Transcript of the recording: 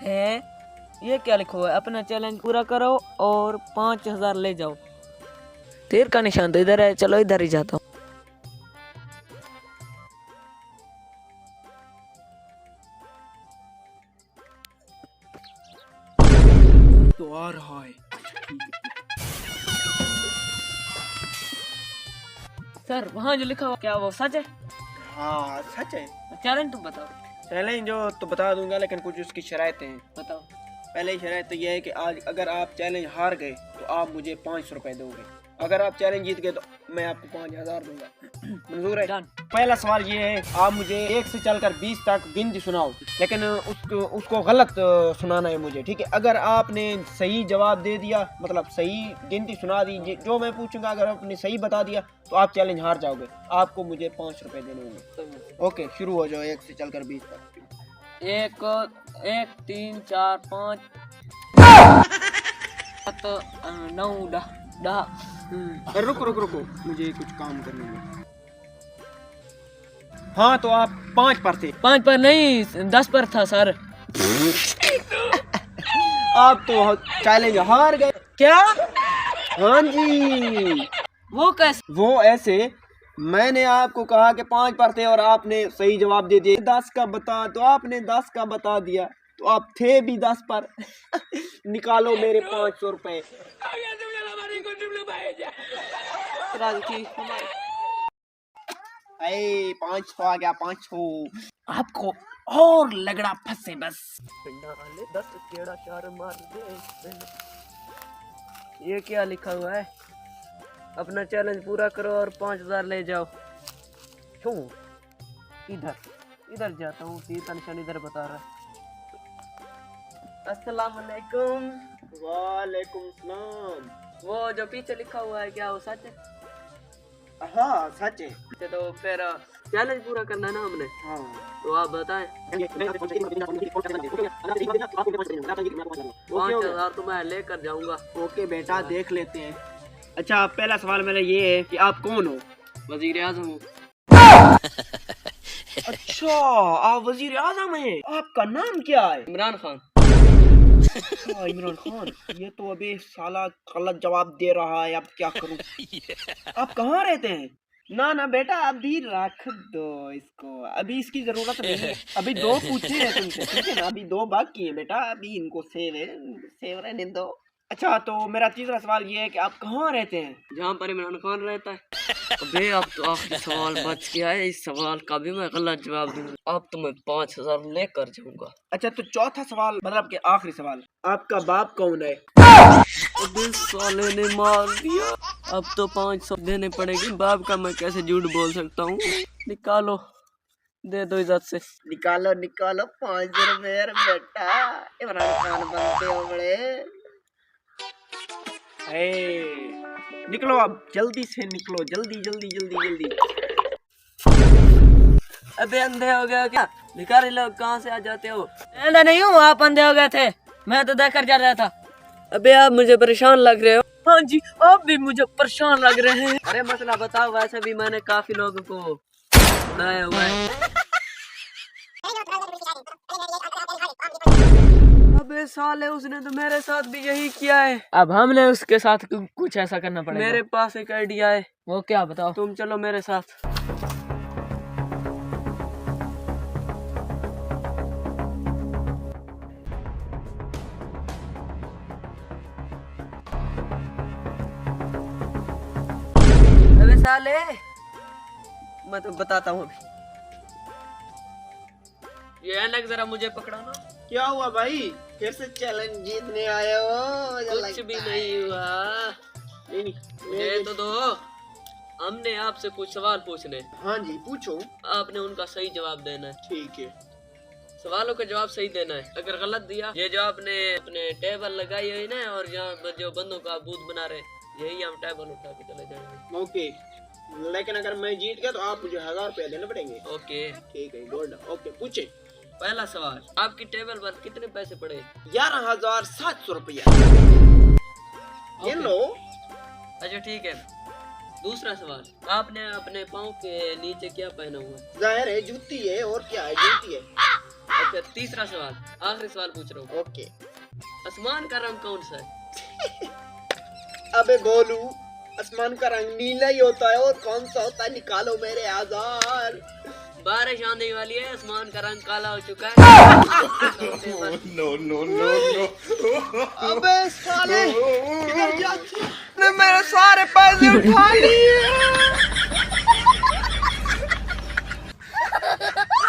है ये क्या लिखा हुआ है? अपना चैलेंज पूरा करो और 5000 ले जाओ। तीर का निशान तो इधर है, चलो इधर ही जाता हूँ। तो आ रहा है। सर वहाँ जो लिखा हुआ क्या वो सच है? हाँ सच है। चैलेंज तुम बताओ। चैलेंज जो तो बता दूंगा, लेकिन कुछ उसकी शरारतें हैं। बताओ। पहले ही शरारत तो यह है कि आज अगर आप चैलेंज हार गए तो आप मुझे 500 रुपए दोगे। अगर आप चैलेंज जीत गए तो मैं आपको 5000 दूंगा। मंजूर है? डन। पहला सवाल ये है, आप मुझे 1 से चलकर 20 तक गिनती सुनाओ, लेकिन उसको गलत सुनाना है मुझे, ठीक है? अगर आपने सही जवाब दे दिया, मतलब सही गिनती सुना दी जो मैं पूछूंगा, अगर आपने सही बता दिया तो आप चैलेंज हार जाओगे। आपको मुझे 500 रुपए देने होंगे। ओके, शुरू हो जाओ 1 से चलकर 20 तक। 1 1 3 4 5 7 9 10 रुको रुको रुको, मुझे कुछ काम करने दो। हाँ तो आप 5 पर थे। 5 पर नहीं 10 पर था सर। आप तो चैलेंज हार गए। क्या? हाँ जी। वो कैसे? वो ऐसे, मैंने आपको कहा कि 5 पर थे और आपने सही जवाब दे दिया 10 का बता, तो आपने 10 का बता दिया, तो आप थे भी 10 पर। निकालो मेरे 500 रुपए। अरे 500 आ गया, 500। आपको और लगड़ा फंसे बस। 10 केड़ा चार मार दे। ये क्या लिखा हुआ है? अपना चैलेंज पूरा करो और 5000 ले जाओ। क्यों? इधर जाता हूँ, तीर का निशान इधर बता रहा है। अस्सलाम वालेकुम। वालेकुम सलाम। वो जो पीछे लिखा हुआ है क्या वो सच है? हाँ सच है। तो फिर चैलेंज पूरा करना है ना हमने। हाँ तो आप बताएं। 5000 तो मैं लेकर जाऊंगा। ओके बेटा, देख लेते हैं। अच्छा, पहला सवाल मेरा ये है कि आप कौन हो? वजीर आजम हूँ। अच्छा, आप वजीर आजम हैं। आपका नाम क्या है? इमरान खान। अच्छा, इमरान खान। ये तो अभी साला गलत जवाब दे रहा है, अब क्या करूं? आप कहाँ रहते हैं? ना ना बेटा, अभी रख दो इसको, अभी इसकी जरूरत नहीं है। अभी 2 पूछे हैं तुमसे, ठीक है ना? अभी 2 बाकी है बेटा, अभी इनको सेव रहने दो। अच्छा, तो मेरा तीसरा सवाल ये है कि आप कहाँ रहते हैं? जहाँ पर इमरान खान रहता है। अबे अब तो आखिरी सवाल बच गया है, इस सवाल का भी मैं गलत जवाब दूंगा। अब तो मैं 5000 लेकर जाऊंगा। अच्छा, तो चौथा सवाल, मतलब कि आखिरी सवाल, आपका बाप कौन है? अबे साले ने मार दिया। अब तो 500 देने पड़ेगी। बाप का मैं कैसे झूठ बोल सकता हूँ? निकालो, दे दो इज्जत से। निकालो निकालो 500 रुपए बेटा, इमरान खान बनते हो बड़े। निकलो, अब जल्दी से निकलो, जल्दी जल्दी जल्दी जल्दी। अबे अंधे हो गए हो क्या? भिखारी लोग कहाँ से आ जाते हो? अंधा नहीं हूँ, आप अंधे हो गए थे। मैं तो देखकर जा रहा था। अबे आप मुझे परेशान लग रहे हो। हाँ जी, आप भी मुझे परेशान लग रहे हैं। अरे मसला बताओ, वैसे भी मैंने काफी लोगों को उड़ाया हुआ है। अबे साले, उसने तो मेरे साथ भी यही किया है। अब हमने उसके साथ कुछ ऐसा करना पड़ेगा। मेरे पास एक आइडिया है। वो क्या? बताओ। तुम चलो मेरे साथ। अबे साले, मैं तो बताता हूँ अभी। ये ऐनक जरा मुझे पकड़ाना। क्या हुआ भाई, फिर से चैलेंज जीतने आए हो? कुछ भी नहीं हुआ। ये तो दो। हमने आपसे कुछ सवाल पूछने। हाँ जी, पूछो। आपने उनका सही जवाब देना है। ठीक है। सवालों का जवाब सही देना है। अगर गलत दिया, ये जो आपने अपने टेबल लगाई हुई ना, और यहाँ जो बंदों का बूथ बना रहे, यही हम टेबल उठा के चले जाएंगे। ओके, लेकिन अगर मैं जीत गया तो आप मुझे 1000 रुपया देने पड़ेंगे। ओके ठीक है, गोल्ड। ओके, पूछे। पहला सवाल, आपकी टेबल पर कितने पैसे पड़े? 11,700 रुपया। ये लो। अच्छा ठीक है। दूसरा सवाल, आपने अपने पाँव के नीचे क्या पहना हुआ है? जाहिर है जूती है, और क्या है? जूती है। अच्छा तीसरा सवाल, आखिरी सवाल पूछ रहा हूँ। ओके। आसमान का रंग कौन सा है? अबे गोलू, आसमान का रंग नीला ही होता है, और कौन सा होता है? निकालो मेरे आजार। बारिश आने वाली है, आसमान का रंग काला हो चुका है। No no no no. अबे साले, किधर जाते? मेरे सारे पैसे उठा लिए।